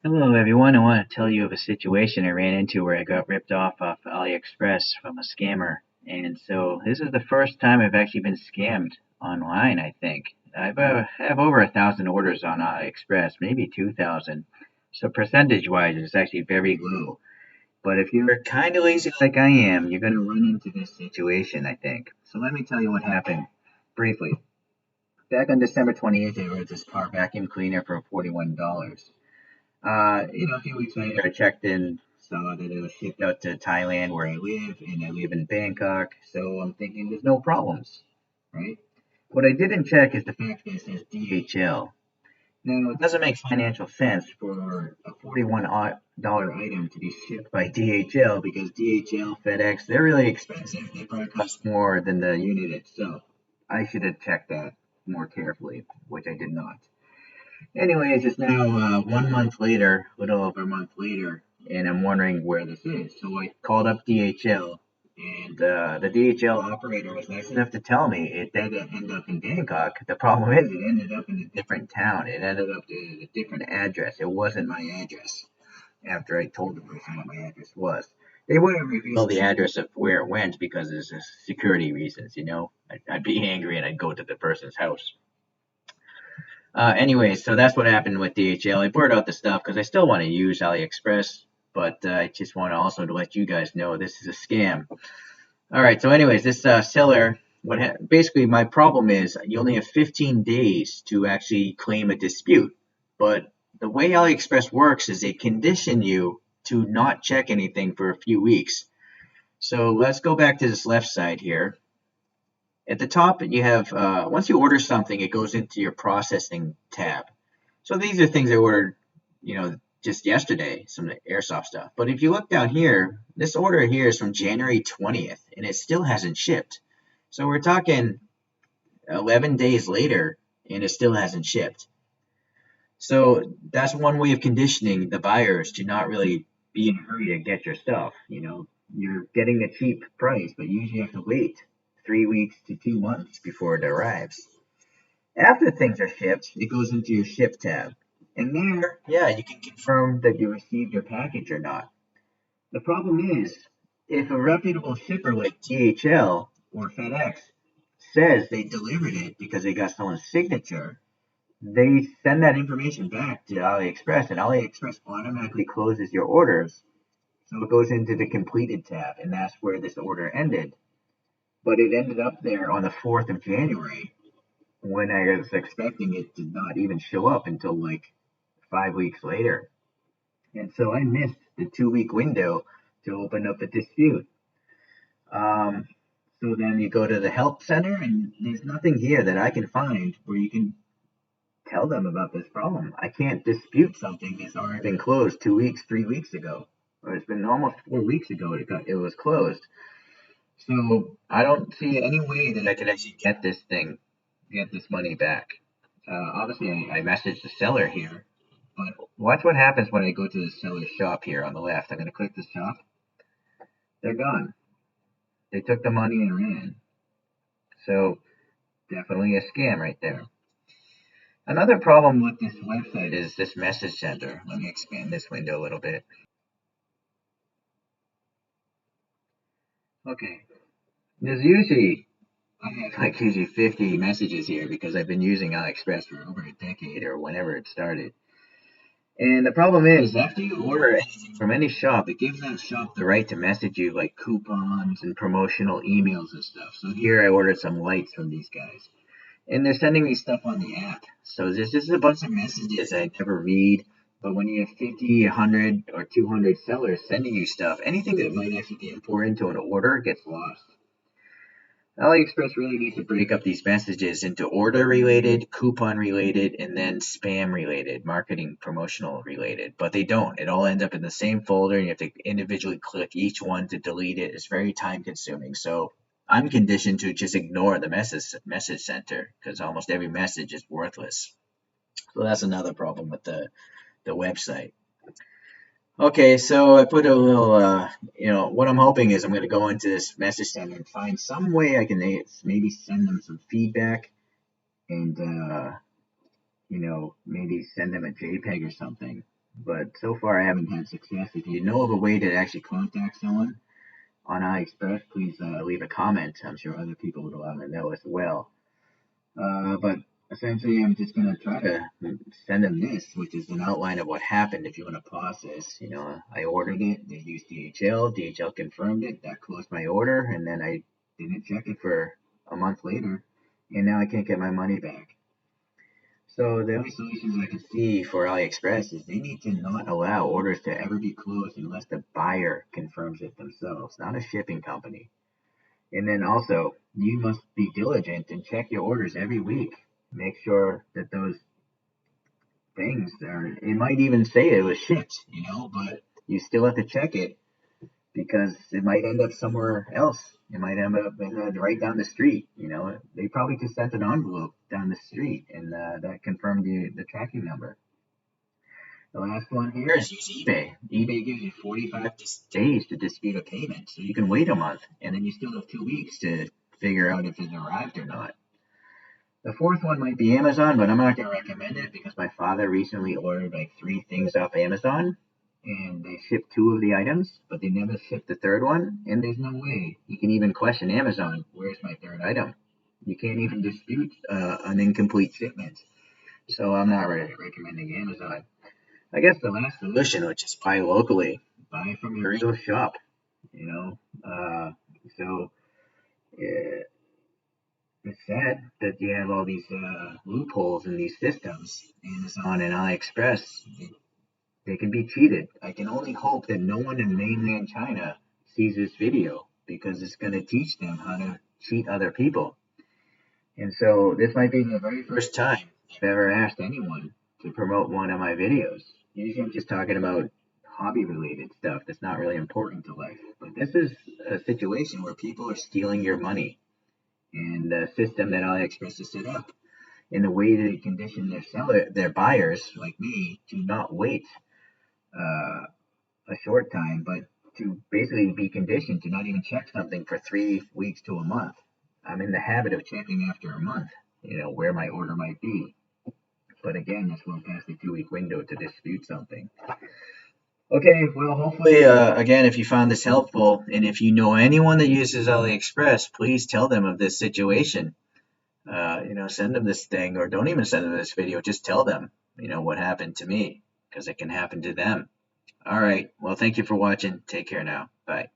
Hello everyone, I want to tell you of a situation I ran into where I got ripped off Aliexpress from a scammer. And so this is the first time I've actually been scammed online, I think. Have over 1,000 orders on Aliexpress, maybe 2,000. So percentage-wise, it's actually very low. But if you're kind of lazy like I am, you're going to run into this situation, I think. So let me tell you what happened briefly. Back on December 28th, I ordered this car vacuum cleaner for $41. A few weeks later, I checked in, saw that it was shipped out to Thailand where I live, and I live in Bangkok, so I'm thinking there's no problems, right? What I didn't check is the fact that it says DHL. Now, it doesn't make financial sense for a $41 item to be shipped by DHL because DHL, FedEx, they're really expensive. They probably cost more than the unit itself. I should have checked that more carefully, which I did not. Anyways, it's now 1 month later, a little over a month later, and I'm wondering where this is. So I called up DHL, and the DHL operator was nice enough to tell me it did end up in Bangkok. The problem is, it ended up in a different town. It ended up in a different address. It wasn't my address after I told the person what my address was. They wouldn't reveal the address of where it went because of security reasons, you know? I'd be angry and I'd go to the person's house. Anyway, so that's what happened with DHL. I blurred out the stuff because I still want to use AliExpress, but I just want to also to let you guys know this is a scam. All right. So, anyways, this seller, basically my problem is you only have 15 days to actually claim a dispute, but the way AliExpress works is they condition you to not check anything for a few weeks. So let's go back to this left side here. At the top, you have once you order something, it goes into your processing tab. So these are things I ordered, just yesterday, some airsoft stuff. But if you look down here, this order here is from January 20th, and it still hasn't shipped. So we're talking 11 days later, and it still hasn't shipped. So that's one way of conditioning the buyers to not really be in a hurry to get your stuff. You're getting a cheap price, but you usually have to wait 3 weeks to 2 months before it arrives. After things are shipped, it goes into your ship tab. And there, yeah, you can confirm that you received your package or not. The problem is, if a reputable shipper like DHL or FedEx says they delivered it because they got someone's signature, they send that information back to AliExpress, and AliExpress automatically closes your orders. So it goes into the completed tab, and that's where this order ended. But it ended up there on the 4th of January when I was expecting it to not even show up until like 5 weeks later. And so I missed the 2 week window to open up a dispute. So then you go to the help center, and there's nothing here that I can find where you can tell them about this problem. I can't dispute something that's already been closed 2 weeks, 3 weeks ago. Or it's been almost 4 weeks ago it was closed. So I don't see any way that I could actually get this money back. Obviously, I messaged the seller here, but watch what happens when I go to the seller's shop here on the left. I'm going to click the shop. They're gone. They took the money and ran. So definitely a scam right there. Another problem with this website is this message center. Let me expand this window a little bit. Okay. There's usually I have like usually 50 messages here because I've been using AliExpress for over a decade or whenever it started. And the problem is, after you order anything from any shop, it gives that shop the right to message you like coupons and promotional emails and stuff. So here I ordered some lights from these guys. And they're sending me stuff on the app. So there's just a bunch of messages I never read. But when you have 50, 100, or 200 sellers sending you stuff, anything that might actually be important to an order gets lost. AliExpress really needs to break up these messages into order related, coupon related, and then spam related, marketing promotional related. But they don't. It all ends up in the same folder, and you have to individually click each one to delete it. It's very time consuming. So I'm conditioned to just ignore the message center because almost every message is worthless. So that's another problem with the website. Okay, so I put a little, what I'm hoping is I'm going to go into this message center and find some way I can maybe send them some feedback and, maybe send them a JPEG or something. but so far I haven't had success. If you know of a way to actually contact someone on AliExpress, please leave a comment. I'm sure other people would want to know as well. But essentially, I'm just going to try to send them this, which is an outline of what happened. If you want to pause this, I ordered it. They used DHL. DHL confirmed it. That closed my order, and then I didn't check it for a month later, and now I can't get my money back. So the only solutions I can see for AliExpress is they need to not allow orders to ever be closed unless the buyer confirms it themselves, not a shipping company. And then also, you must be diligent and check your orders every week. Make sure that those things are, it might even say it was shipped, but you still have to check it because it might end up somewhere else. It might end up right down the street. They probably just sent an envelope down the street and that confirmed the tracking number. The last one here is use eBay. eBay gives you 45 days to dispute a payment, so you can wait a month, and then you still have 2 weeks to figure out if it's arrived or not. The fourth one might be Amazon, but I'm not going to recommend it because my father recently ordered like 3 things off Amazon, and they shipped 2 of the items, but they never shipped the third one, and there's no way you can even question Amazon, where's my third item? You can't even dispute an incomplete shipment, so I'm not really recommending Amazon. I guess the last solution, which is buy locally, buy from your real shop, so it's sad that you have all these loopholes in these systems. Amazon and AliExpress, they can be cheated. I can only hope that no one in mainland China sees this video because it's going to teach them how to cheat other people. And so this might be the very first time I've ever asked anyone to promote one of my videos. Usually I'm just talking about hobby related stuff that's not really important to life. But this is a situation where people are stealing your money. And the system that AliExpress has set up in the way they condition their buyers like me to not wait a short time, but to basically be conditioned to not even check something for 3 weeks to a month. I'm in the habit of checking after a month, where my order might be. But again, that's well past the 2 week window to dispute something. Okay, well, hopefully, again, if you found this helpful, and if you know anyone that uses AliExpress, please tell them of this situation. Send them this thing, or don't even send them this video. Just tell them, what happened to me, because it can happen to them. All right. Well, thank you for watching. Take care now. Bye.